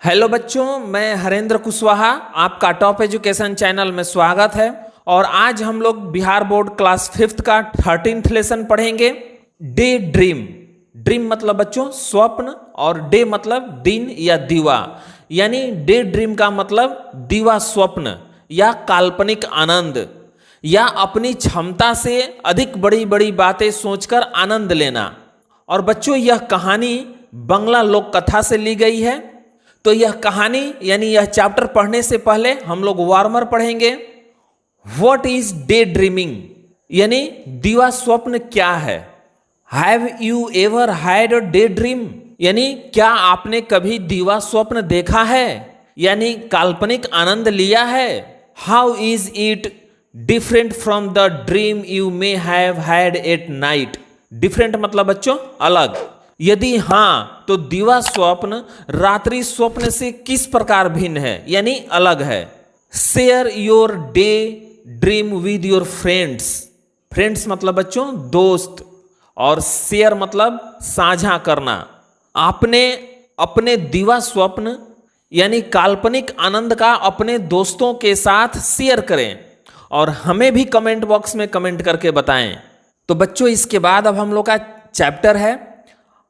Hello बच्चों, मैं हरेंद्र कुशवाहा आपका टॉप एजुकेशन चैनल में स्वागत है। और आज हम लोग बिहार बोर्ड क्लास 5th का 13th लेसन पढ़ेंगे। Day dream. ड्रीम मतलब बच्चों स्वप्न, और डे मतलब दिन या दीवा। यानी डे ड्रीम का मतलब दीवा स्वप्न या काल्पनिक आनंद, या अपनी क्षमता से अधिक बड़ी बड़ी बातें सोचकर आनंद लेना। और बच्चों यह कहानी बंगला लोक कथा से ली गई है। तो यह कहानी यानी यह चैप्टर पढ़ने से पहले हम लोग वार्मर पढ़ेंगे। व्हाट इज डे ड्रीमिंग, यानी दीवा स्वप्न क्या है। Have you ever had a day dream, यानी क्या आपने कभी दीवा स्वप्न देखा है, यानी काल्पनिक आनंद लिया है। How is it different from the dream you may have had at night. Different मतलब बच्चों अलग। यदि हाँ तो दीवा स्वप्न रात्रि स्वप्न से किस प्रकार भिन्न है, यानी अलग है। Share your day dream with your friends. Friends मतलब बच्चों दोस्त, और शेयर मतलब साझा करना। आपने अपने दीवा स्वप्न यानी काल्पनिक आनंद का अपने दोस्तों के साथ शेयर करें, और हमें भी कमेंट बॉक्स में कमेंट करके बताएं। तो बच्चों इसके बाद अब हम लोग का चैप्टर है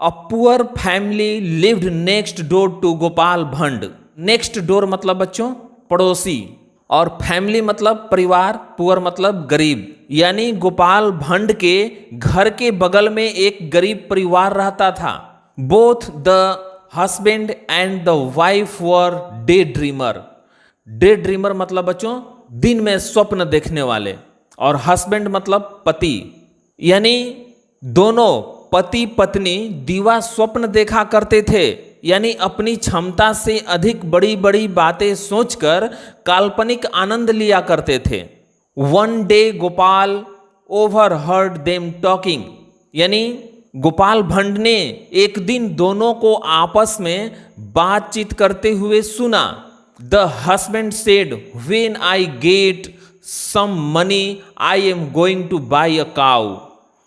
a poor family lived next door to Gopal Bhand. Next door मतलब बच्चों पड़ोसी, और फैमिली मतलब परिवार, पुअर मतलब गरीब। यानी गोपाल भंड के घर के बगल में एक गरीब परिवार रहता था। Both the husband and the wife were day dreamer. Day dreamer मतलब बच्चों दिन में स्वप्न देखने वाले, और हस्बैंड मतलब पति। यानी दोनों पति पत्नी दीवा स्वप्न देखा करते थे, यानी अपनी क्षमता से अधिक बड़ी बड़ी बातें सोचकर काल्पनिक आनंद लिया करते थे। One day Gopal over heard them talking, यानी गोपाल भंड ने एक दिन दोनों को आपस में बातचीत करते हुए सुना। The husband said when I get some money I am going to buy a cow.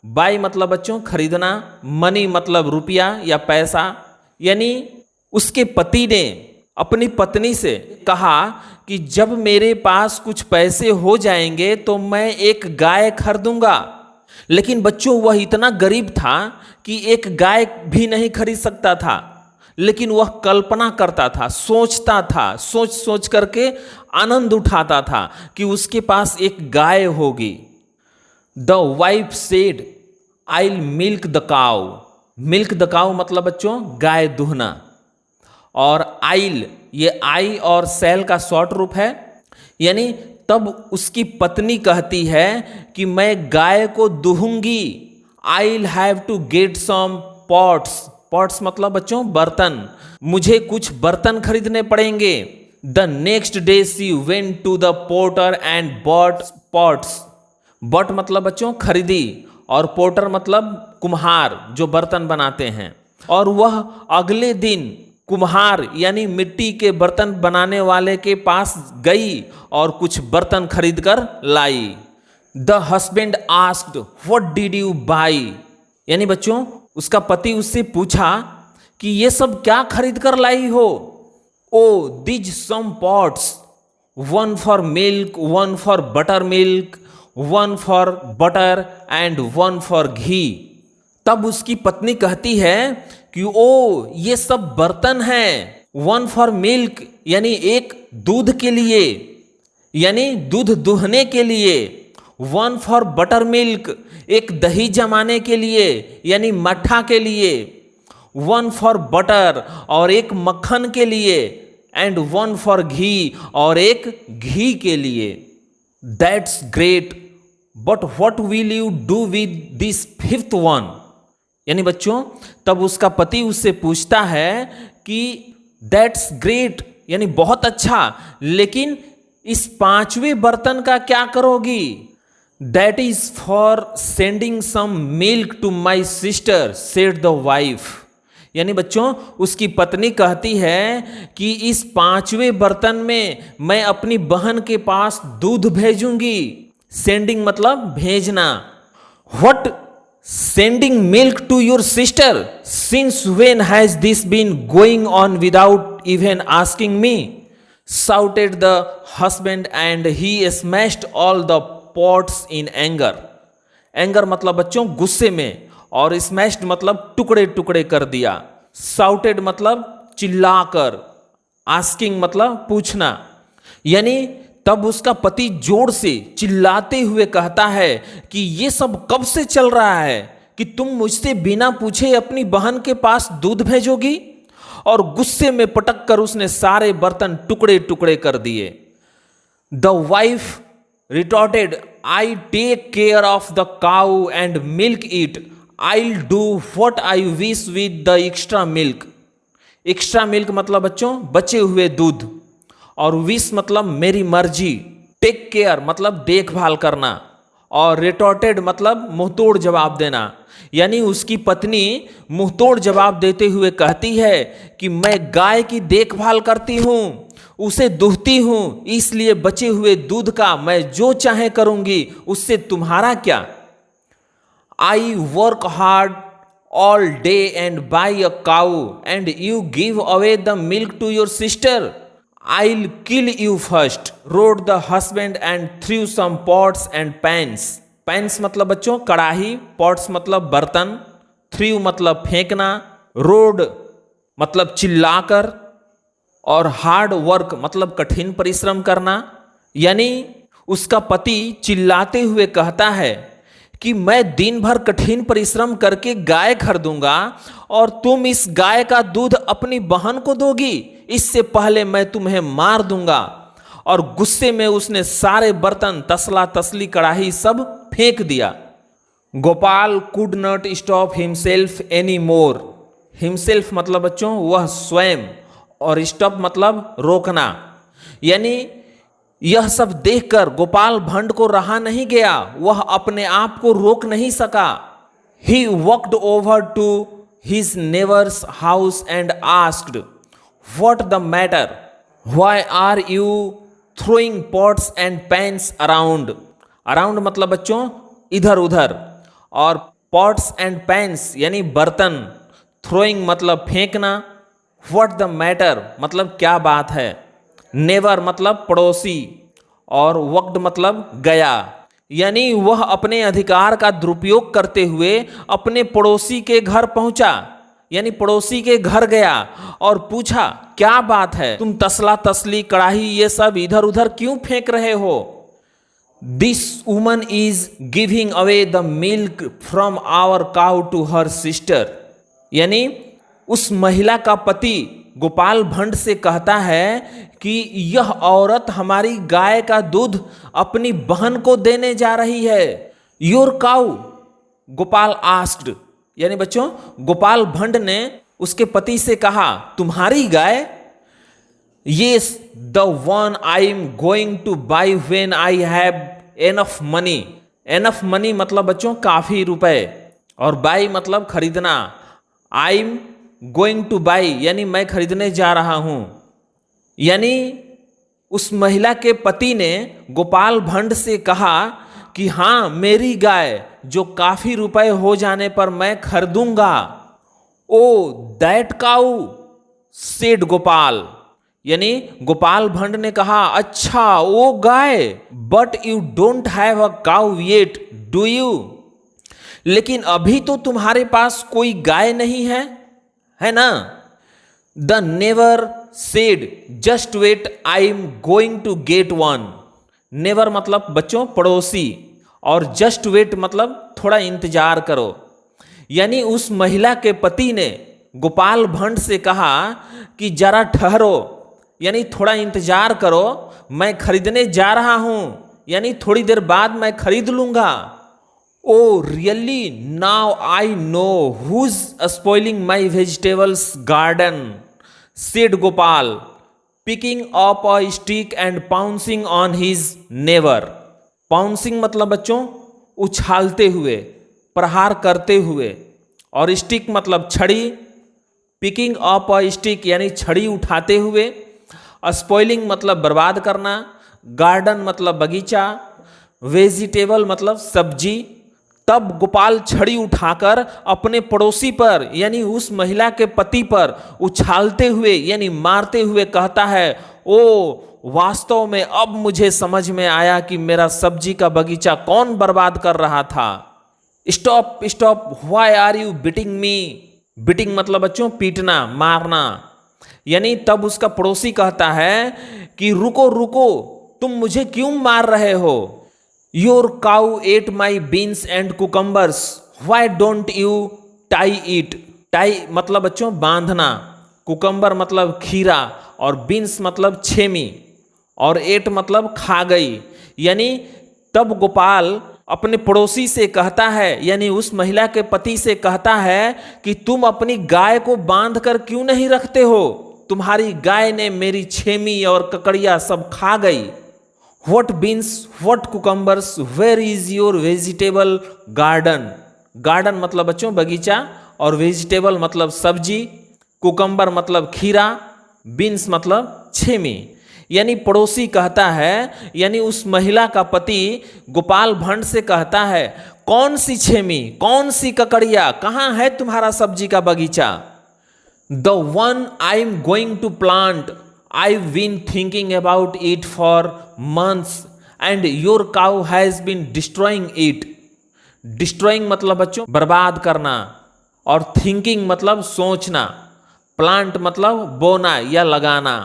Buy मतलब बच्चों खरीदना, मनी मतलब रुपया या पैसा। यानी उसके पति ने अपनी पत्नी से कहा कि जब मेरे पास कुछ पैसे हो जाएंगे तो मैं एक गाय खरीदूंगा। लेकिन बच्चों वह इतना गरीब था कि एक गाय भी नहीं खरीद सकता था, लेकिन वह कल्पना करता था, सोचता था, सोच सोच करके आनंद उठाता था कि उसके पास एक गाय होगी। The wife said I'll milk the cow. Milk the cow मतलब बच्चों गाय दूहना, और आइल ये आई और सेल का शॉर्ट रूप है। यानी तब उसकी पत्नी कहती है कि मैं गाय को दूहूंगी। I'll have to get some pots. Pots मतलब बच्चों बर्तन, मुझे कुछ बर्तन खरीदने पड़ेंगे। The next day she went to the potter and bought pots. Bought मतलब बच्चों खरीदी, और पोर्टर मतलब कुम्हार जो बर्तन बनाते हैं। और वह अगले दिन कुम्हार यानी मिट्टी के बर्तन बनाने वाले के पास गई और कुछ बर्तन खरीद कर लाई। The husband asked what did you buy, यानी बच्चों उसका पति उससे पूछा कि ये सब क्या खरीद कर लाई हो। Oh these some pots, one for milk, one for butter milk, one for butter and one for ghee. तब उसकी पत्नी कहती है कि ओ ये सब बर्तन हैं। वन फॉर मिल्क यानी एक दूध के लिए, यानी दूध दुहने के लिए। वन फॉर बटर मिल्क एक दही जमाने के लिए, यानी मट्ठा के लिए। वन फॉर बटर और एक मक्खन के लिए, एंड वन फॉर घी और एक घी के लिए। That's great but what will you do with this fifth one. यानी बच्चों तब उसका पति उससे पूछता है कि दैट्स ग्रेट यानी बहुत अच्छा, लेकिन इस पांचवें बर्तन का क्या करोगी। That is for sending some milk to my sister said the wife. यानी बच्चों उसकी पत्नी कहती है कि इस पांचवें बर्तन में मैं अपनी बहन के पास दूध भेजूंगी। सेंडिंग मतलब भेजना। What sending milk to your sister? Since when has this been going on without even asking me? Shouted the husband and he smashed all the pots in anger. Anger मतलब बच्चों गुस्से में, और smashed मतलब टुकड़े टुकड़े कर दिया. Shouted मतलब चिल्लाकर, asking मतलब पूछना. यानी तब उसका पति जोर से चिल्लाते हुए कहता है कि ये सब कब से चल रहा है कि तुम मुझसे बिना पूछे अपनी बहन के पास दूध भेजोगी? और गुस्से में पटक कर उसने सारे बर्तन टुकड़े टुकड़े कर दिए. The wife retorted, I take care of the cow and milk it. I do what I wish with the extra milk. Extra milk मतलब बच्चों बचे हुए दूध, और विश मतलब मेरी मर्जी. टेक केयर मतलब देखभाल करना, और रिटॉर्टेड मतलब मुंहतोड़ जवाब देना. यानी उसकी पत्नी मुंहतोड़ जवाब देते हुए कहती है कि मैं गाय की देखभाल करती हूं, उसे दूहती हूं, इसलिए बचे हुए दूध का मैं जो चाहे करूंगी, उससे तुम्हारा क्या? I work hard all day and buy a cow and you give away the milk to your sister. I'll kill you first, roared the husband and threw some pots and pans. Pans मतलब बच्चों कड़ाही, pots मतलब बर्तन, threw मतलब फेंकना, roared मतलब चिल्लाकर, और hard work मतलब कठिन परिश्रम करना. यानी उसका पति चिल्लाते हुए कहता है कि मैं दिन भर कठिन परिश्रम करके गाय खरीदूंगा और तुम इस गाय का दूध अपनी बहन को दोगी, इससे पहले मैं तुम्हें मार दूंगा. और गुस्से में उसने सारे बर्तन, तसला तसली, कड़ाही सब फेंक दिया. Gopal could not stop himself any more. Himself मतलब बच्चों वह स्वयं, और स्टॉप मतलब रोकना. यानी यह सब देखकर गोपाल भंड को रहा नहीं गया, वह अपने आप को रोक नहीं सका. He walked over to his neighbor's house and asked, "What the matter? Why are you throwing pots and pans around?" Around मतलब बच्चों इधर उधर, और pots and pans यानी बर्तन. Throwing मतलब फेंकना. What the matter मतलब क्या बात है. नेवर मतलब पड़ोसी, और वक्त मतलब गया. यानी वह अपने अधिकार का दुरुपयोग करते हुए अपने पड़ोसी के घर पहुंचा. यानी पड़ोसी के घर गया और पूछा क्या बात है, तुम तसला तसली कड़ाही ये सब इधर उधर क्यों फेंक रहे हो? This woman is giving away the milk from our cow to her sister. यानी उस महिला का पति गोपाल भंड से कहता है कि यह औरत हमारी गाय का दूध अपनी बहन को देने जा रही है. Your cow, Gopal asked. यानी बच्चों गोपाल भंड ने उसके पति से कहा तुम्हारी गाय? Yes, the one I am going to buy when I have enough money. Enough money मतलब बच्चों काफी रुपए, और बाई मतलब खरीदना. I am going to buy यानी मैं खरीदने जा रहा हूं. यानी उस महिला के पति ने गोपाल भंड से कहा कि हां मेरी गाय जो काफी रुपए हो जाने पर मैं खरीदूंगा. Oh that cow, said Gopal. यानी गोपाल भंड ने कहा अच्छा वो गाय. But you don't have a cow yet do you. लेकिन अभी तो तुम्हारे पास कोई गाय नहीं है ना? The neighbour said just wait I am going to get one. Neighbour मतलब बच्चों पड़ोसी, और जस्ट वेट मतलब थोड़ा इंतजार करो. यानी उस महिला के पति ने गोपाल भंड से कहा कि जरा ठहरो, यानी थोड़ा इंतजार करो, मैं खरीदने जा रहा हूं, यानी थोड़ी देर बाद मैं खरीद लूंगा. Oh, really? Now I know who's spoiling my vegetables garden, said Gopal, picking up a stick and pouncing on his neighbor. Pouncing मतलब बच्चों उछालते हुए, प्रहार करते हुए, और स्टिक मतलब छड़ी. पिकिंग अप अ स्टिक यानी छड़ी उठाते हुए. स्पॉइलिंग मतलब बर्बाद करना. गार्डन मतलब बगीचा. वेजिटेबल मतलब सब्जी. तब गोपाल छड़ी उठाकर अपने पड़ोसी पर यानी उस महिला के पति पर उछालते हुए यानी मारते हुए कहता है, ओ वास्तव में अब मुझे समझ में आया कि मेरा सब्जी का बगीचा कौन बर्बाद कर रहा था। Stop stop, why are you beating me. Beating मतलब बच्चों पीटना, मारना। यानी तब उसका पड़ोसी कहता है कि रुको रुको, तुम मुझे क्यों मार रहे हो। Your cow ate my beans and cucumbers, why don't you tie it. Tie मतलब बच्चों बांधना, कुकम्बर मतलब खीरा, और बीन्स मतलब छेमी, और एट मतलब खा गई। यानी तब गोपाल अपने पड़ोसी से कहता है, यानी उस महिला के पति से कहता है कि तुम अपनी गाय को बांध कर क्यों नहीं रखते हो, तुम्हारी गाय ने मेरी छेमी और ककड़िया सब खा गई। What beans what cucumbers, where is your vegetable garden. Garden मतलब बच्चों बगीचा, और वेजिटेबल मतलब सब्जी, कुकम्बर मतलब खीरा, बीन्स मतलब छेमी। यानी पड़ोसी कहता है, यानी उस महिला का पति गोपाल भट्ट से कहता है, कौन सी छेमी, कौन सी ककड़िया, कहाँ है तुम्हारा सब्जी का बगीचा। The one I am going to plant, I been thinking about it for months and your cow has been destroying it. Destroying मतलब बच्चों बर्बाद करना, और थिंकिंग मतलब सोचना, प्लांट मतलब बोना या लगाना।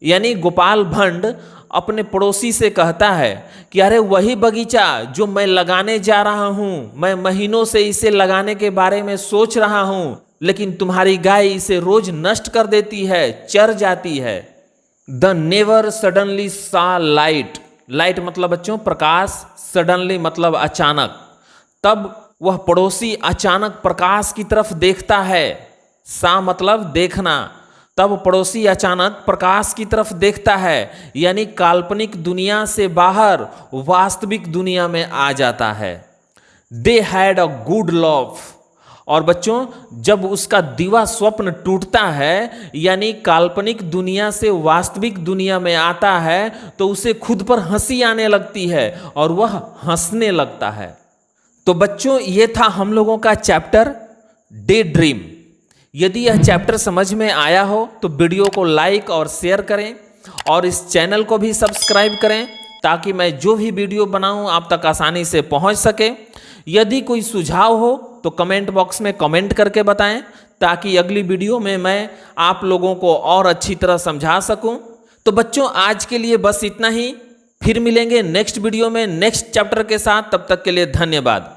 यानी गोपाल भट्ट अपने पड़ोसी से कहता है कि अरे वही बगीचा जो मैं लगाने जा रहा हूं, मैं महीनों से इसे लगाने के बारे में सोच रहा हूं, लेकिन तुम्हारी गाय इसे रोज नष्ट कर देती है, चर जाती है। द नेवर सडनली सा लाइट। लाइट मतलब बच्चों प्रकाश, सडनली मतलब अचानक। तब वह पड़ोसी अचानक प्रकाश की तरफ देखता है, सा मतलब देखना। तब पड़ोसी अचानक प्रकाश की तरफ देखता है, यानी काल्पनिक दुनिया से बाहर वास्तविक दुनिया में आ जाता है। They had a good love. और बच्चों जब उसका दिवा स्वप्न टूटता है, यानी काल्पनिक दुनिया से वास्तविक दुनिया में आता है, तो उसे खुद पर हंसी आने लगती है और वह हंसने लगता है। तो बच्चों ये था हम लोगों का चैप्टर डे ड्रीम। यदि यह चैप्टर समझ में आया हो तो वीडियो को लाइक और शेयर करें, और इस चैनल को भी सब्सक्राइब करें ताकि मैं जो भी वीडियो बनाऊं आप तक आसानी से पहुंच सके। यदि कोई सुझाव हो तो कमेंट बॉक्स में कमेंट करके बताएं, ताकि अगली वीडियो में मैं आप लोगों को और अच्छी तरह समझा सकूं। तो बच्चों आज के लिए बस इतना ही, फिर मिलेंगे नेक्स्ट वीडियो में नेक्स्ट चैप्टर के साथ। तब तक के लिए धन्यवाद।